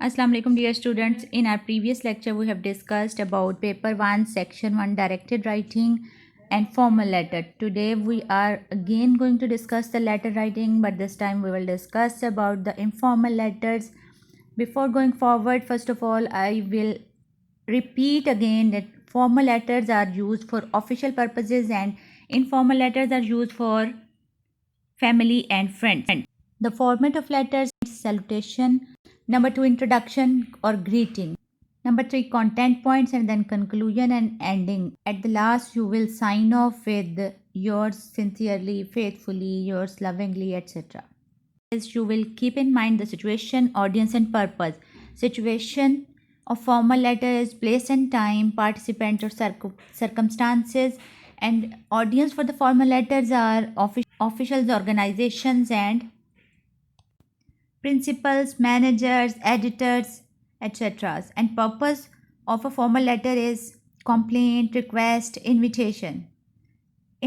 Assalamu alaikum dear students. In our previous lecture we have discussed about paper 1 section 1 directed writing and formal letter. Today we are again going to discuss the letter writing, but this time we will discuss about the informal letters. Before going forward, first of all I will repeat again that formal letters are used for official purposes and informal letters are used for family and friends. The format of letters: salutation, number 2 introduction or greeting, number 3 content points, and then conclusion and ending. At the last you will sign off with yours sincerely, faithfully, yours lovingly, etc. As you will keep in mind the situation, audience and purpose. Situation of formal letter is place and time, participant or circumstances, and audience for the formal letters are officials, organizations, and principals, managers, editors, etc. And purpose of a formal letter is complaint, request, invitation.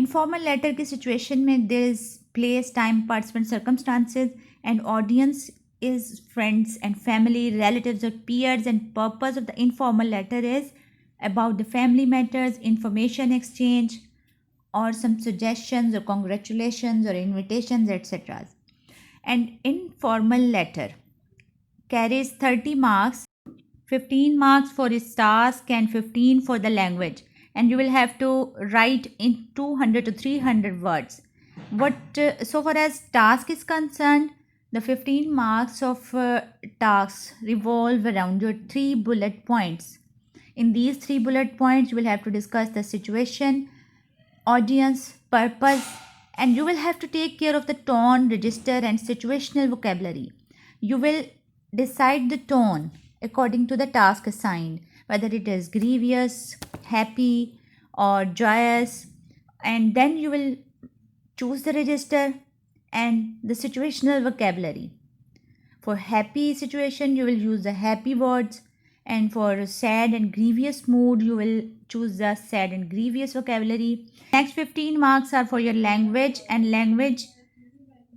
Informal letter की situation में there is place, time, participant, circumstances, and audience is friends and family, relatives or peers, and purpose of the informal letter is about the family matters, information exchange, or some suggestions or congratulations or invitations, etc. And informal letter carries 30 marks, 15 marks for its task and 15 for the language, and you will have to write in 200 to 300 words. So far as task is concerned, the 15 marks of tasks revolve around your 3 bullet points. In these 3 bullet points you will have to discuss the situation, audience, purpose, and you will have to take care of the tone, register, and situational vocabulary. You will decide the tone according to the task assigned, whether it is grievous, happy, or joyous, and then you will choose the register and the situational vocabulary. For happy situation, you will use the happy words, and for sad and grievous mood, you will choose the sad and grievous vocabulary. Next 15 marks are for your language, and language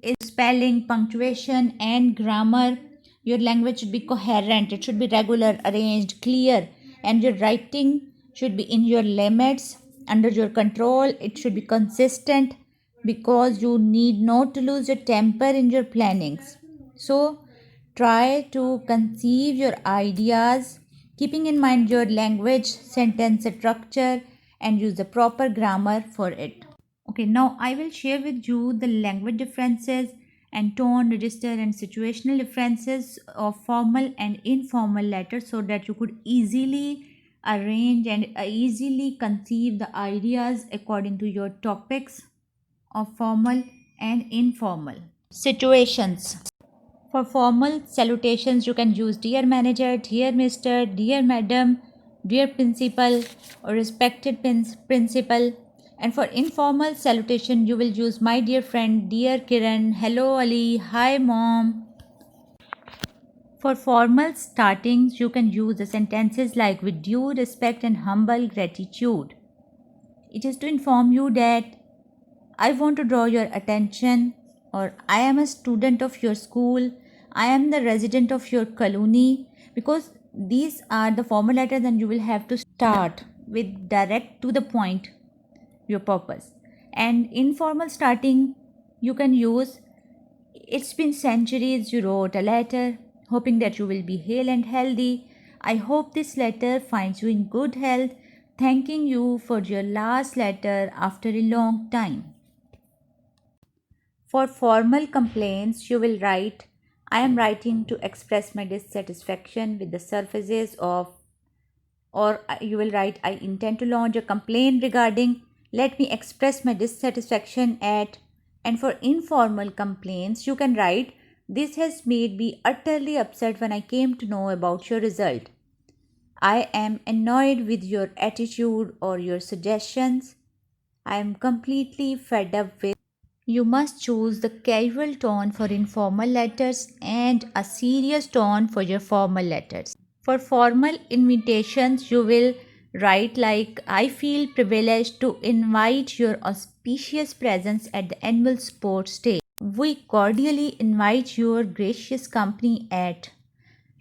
is spelling, punctuation, and grammar. Your language should be coherent, it should be regular, arranged, clear, and your writing should be in your limits, under your control. It should be consistent because you need not to lose your temper in your plannings. So try to conceive your ideas keeping in mind your language, sentence structure, and use the proper grammar for it. Okay, now I will share with you the language differences and tone, register, and situational differences of formal and informal letters so that you could easily arrange and easily conceive the ideas according to your topics of formal and informal. Situations. For formal salutations, you can use dear manager, dear mister, dear madam, dear principal, or respected principal. And for informal salutation, you will use my dear friend, dear Kiran, hello Ali, hi mom. For formal startings, you can use the sentences like with due respect and humble gratitude. It is to inform you that I want to draw your attention, or I am a student of your school, I am the resident of your colony, because these are the formal letters and you will have to start with direct to the point your purpose. And informal starting, you can use it's been centuries you wrote a letter hoping that you will be hale and healthy. I hope this letter finds you in good health, thanking you for your last letter after a long time. For formal complaints, you will write, I am writing to express my dissatisfaction with the services of, or you will write, I intend to launch a complaint regarding, let me express my dissatisfaction at. And for informal complaints, you can write, this has made me utterly upset when I came to know about your result. I am annoyed with your attitude or your suggestions. I am completely fed up with. You must choose the casual tone for informal letters and a serious tone for your formal letters. For formal invitations, you will write like, I feel privileged to invite your auspicious presence at the annual sports day. We cordially invite your gracious company at.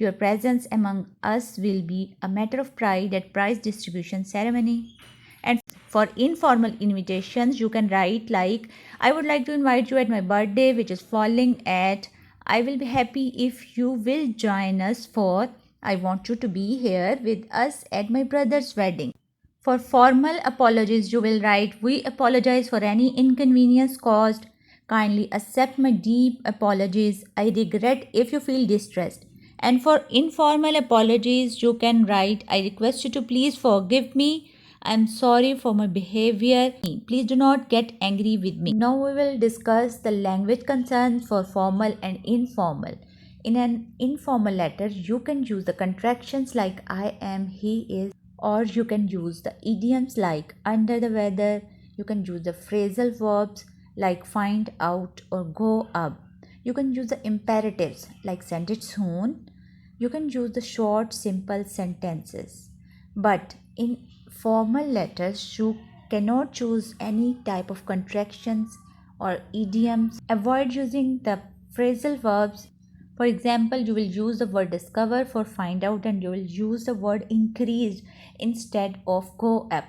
Your presence among us will be a matter of pride at prize distribution ceremony. And for informal invitations, you can write like, I would like to invite you at my birthday, which is falling at, I will be happy if you will join us for, I want you to be here with us at my brother's wedding. For formal apologies, you will write, we apologize for any inconvenience caused. Kindly accept my deep apologies. I regret if you feel distressed. And for informal apologies, you can write, I request you to please forgive me. I am sorry for my behavior. Please do not get angry with me. Now we will discuss the language concerns for formal and informal. In an informal letter, you can use the contractions like I am, he is, or you can use the idioms like under the weather. You can use the phrasal verbs like find out or go up. You can use the imperatives like send it soon. You can use the short simple sentences. But in formal letters you cannot choose any type of contractions or idioms. Avoid using the phrasal verbs. For example, you will use the word discover for find out, and you will use the word increased instead of go up.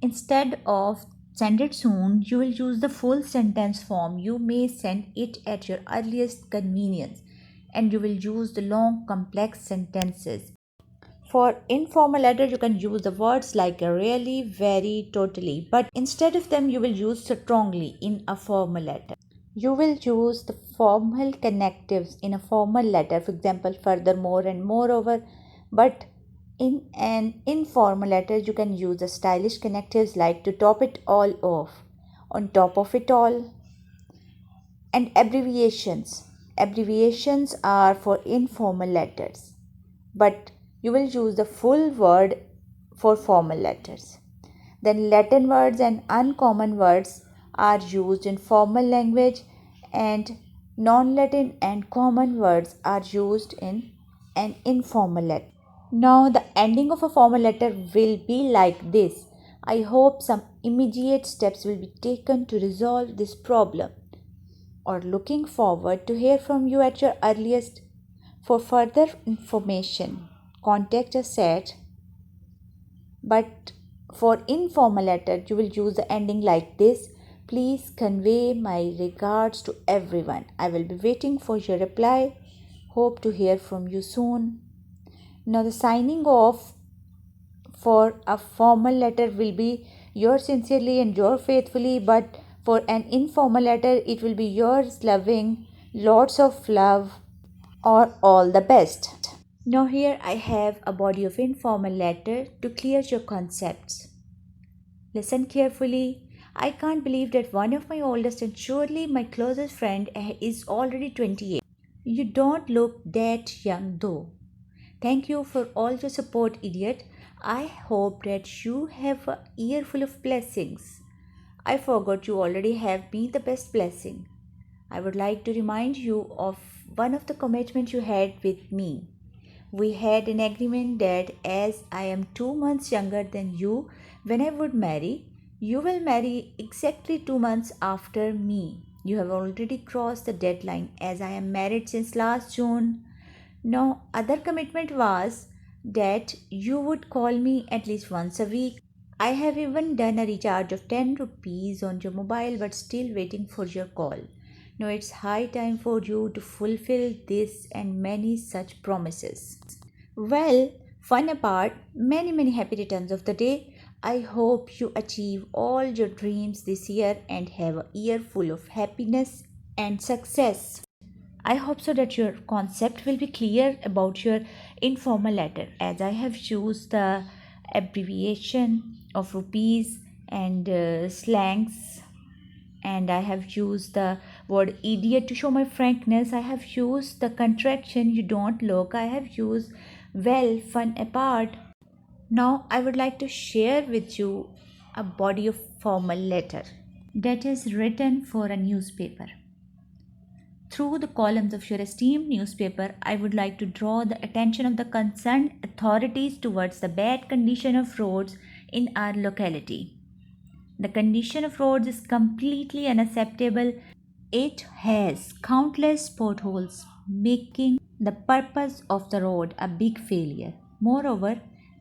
Instead of send it soon, you will use the full sentence form. You may send it at your earliest convenience, and you will use the long complex sentences. For informal letter, you can use the words like really, very, totally, but instead of them, you will use strongly in a formal letter. You will use the formal connectives in a formal letter, for example, furthermore and moreover, but in an informal letter, you can use the stylish connectives like to top it all off, on top of it all, and abbreviations. Abbreviations are for informal letters, but you will use the full word for formal letters. Then Latin words and uncommon words are used in formal language, and non-Latin and common words are used in an informal letter. Now the ending of a formal letter will be like this. I hope some immediate steps will be taken to resolve this problem, or looking forward to hear from you at your earliest. For further information, contact us at. But for informal letter, you will use the ending like this. Please convey my regards to everyone. I will be waiting for your reply. Hope to hear from you soon. Now the signing off for a formal letter will be yours sincerely and yours faithfully, but for an informal letter it will be yours loving, lots of love, or all the best. Now here I have a body of informal letter to clear your concepts. Listen carefully. I can't believe that one of my oldest and surely my closest friend is already 28. You don't look that young though. Thank you for all your support, idiot. I hope that you have a year full of blessings. I forgot you already have me the best blessing. I would like to remind you of one of the commitments you had with me. We had an agreement that as I am 2 months younger than you when I would marry, you will marry exactly 2 months after me. You have already crossed the deadline as I am married since last June. Now, other commitment was that you would call me at least once a week. I have even done a recharge of 10 rupees on your mobile but still waiting for your call. Now it's high time for you to fulfill this and many such promises. Well, fun apart, many happy returns of the day. I hope you achieve all your dreams this year and have a year full of happiness and success. I hope so that your concept will be clear about your informal letter, as I have used the abbreviation of rupees and slangs, and I have used the word idiot to show my frankness. I have used the contraction you don't look. I have used well, fun apart. Now I would like to share with you a body of formal letter that is written for a newspaper. Through the columns of your esteemed newspaper, I would like to draw the attention of the concerned authorities towards the bad condition of roads in our locality. The condition of roads is completely unacceptable. It has countless potholes, making The purpose of the road a big failure. Moreover,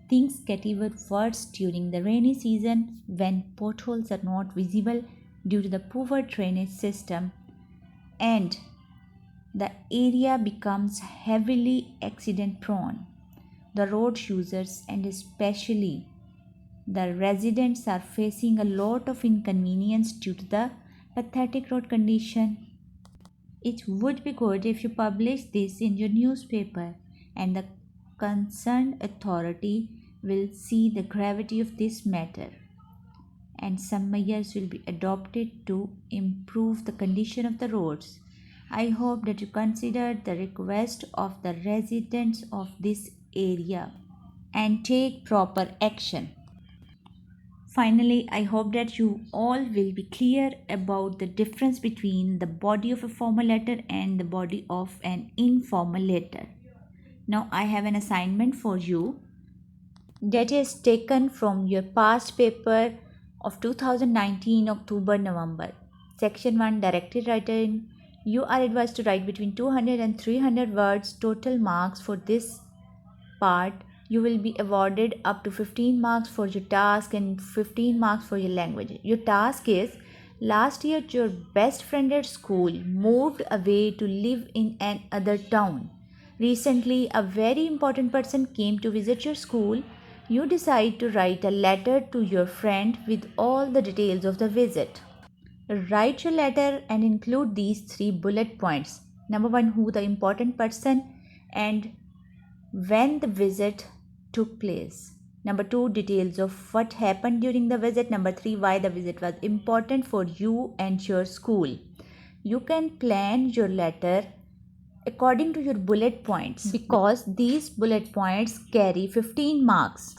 things get even worse during the rainy season when potholes are not visible due to the poor drainage system and the area becomes heavily accident prone. The road users and especially the residents are facing a lot of inconvenience due to the pathetic road condition. It would be good if you publish this in your newspaper and the concerned authority will see the gravity of this matter and some measures will be adopted to improve the condition of the roads. I hope that you consider the request of the residents of this area and take proper action. Finally, I hope that you all will be clear about the difference between the body of a formal letter and the body of an informal letter. Now, I have an assignment for you that is taken from your past paper of 2019 October November. Section 1 Directed Writing. You are advised to write between 200 and 300 words. Total marks for this part. You will be awarded up to 15 marks for your task and 15 marks for your language. Your task is last year your best friend at school moved away to live in another town. Recently, a very important person came to visit your school. You decide to write a letter to your friend with all the details of the visit. Write your letter and include these 3 bullet points. Number 1, who the important person and when the visit took place. Number 2, details of what happened during the visit. Number 3, why the visit was important for you and your school. You can plan your letter according to your bullet points because these bullet points carry 15 marks.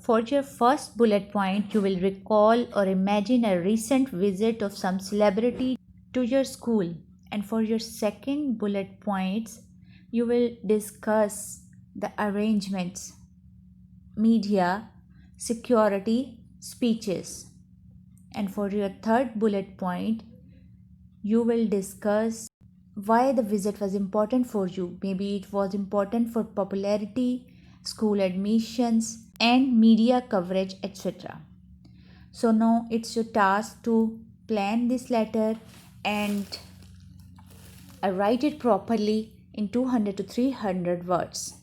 For your first bullet point, you will recall or imagine a recent visit of some celebrity to your school. And for your second bullet points, you will discuss the arrangements, media, security, speeches. And for your third bullet point, you will discuss why the visit was important for you. Maybe it was important for popularity, school admissions, and media coverage, etc. So now it's your task to plan this letter and write it properly in 200 to 300 words.